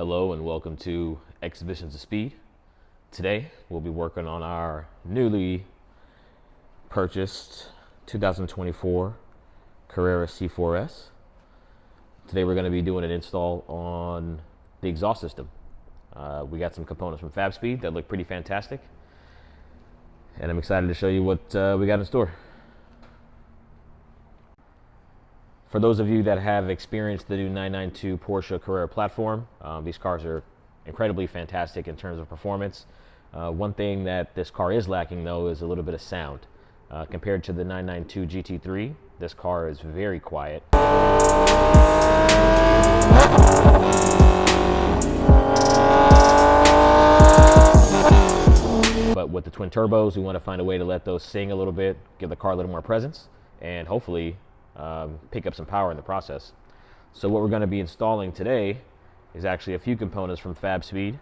Hello and welcome to Exhibitions of Speed. Today we'll be working on our newly purchased 2024 Carrera C4S. Today we're going to be doing an install on the exhaust system. We got some components from Fabspeed that look pretty fantastic, and I'm excited to show you what we got in store. For those of you that have experienced the new 992 Porsche Carrera platform, these cars are incredibly fantastic in terms of performance. One thing that this car is lacking though is a little bit of sound. Compared to the 992 GT3, this car is very quiet. But with the twin turbos, we want to find a way to let those sing a little bit, give the car a little more presence, and hopefully pick up some power in the process. So what we're going to be installing today is actually a few components from Fabspeed.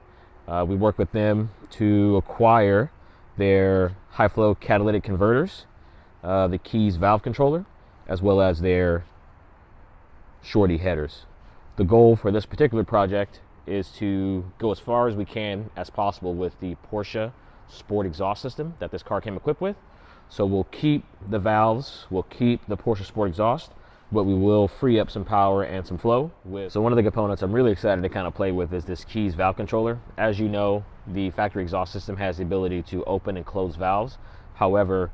We work with them to acquire their high flow catalytic converters, the KIES valve controller, as well as their shorty headers. The goal for this particular project is to go as far as we can as possible with the Porsche Sport exhaust system that this car came equipped with. So we'll keep the valves, we'll keep the Porsche Sport exhaust, but we will free up some power and some flow. So one of the components I'm really excited to kind of play with is this KIES valve controller. As you know, the factory exhaust system has the ability to open and close valves. However,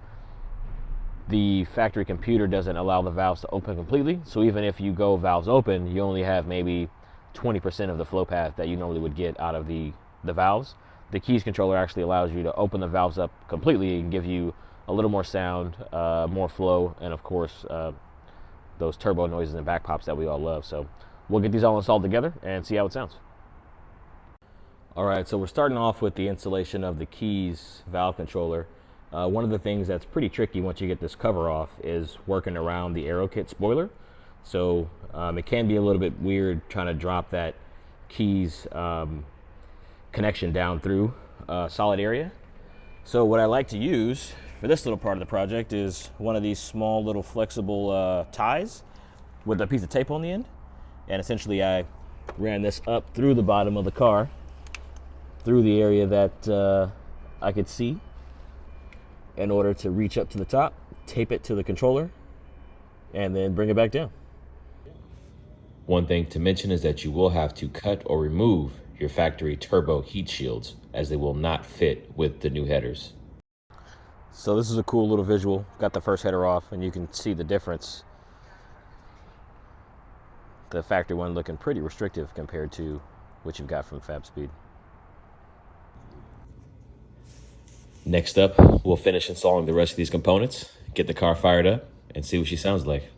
the factory computer doesn't allow the valves to open completely. So even if you go valves open, you only have maybe 20% of the flow path that you normally would get out of the valves. The KIES controller actually allows you to open the valves up completely and give you a little more sound, more flow, and of course those turbo noises and back pops that we all love. So we'll get these all installed together and see how it sounds. All right, so we're starting off with the installation of the KIES valve controller. One of the things that's pretty tricky once you get this cover off is working around the Aero kit spoiler. So it can be a little bit weird trying to drop that KIES connection down through a solid area. So what I like to use for this little part of the project is one of these small little flexible ties with a piece of tape on the end. And essentially I ran this up through the bottom of the car, through the area that I could see, in order to reach up to the top, tape it to the controller, and then bring it back down. One thing to mention is that you will have to cut or remove your factory turbo heat shields, as they will not fit with the new headers. So this is a cool little visual. Got the first header off and you can see the difference. The factory one looking pretty restrictive compared to what you've got from Fabspeed. Next up, we'll finish installing the rest of these components, get the car fired up, and see what she sounds like.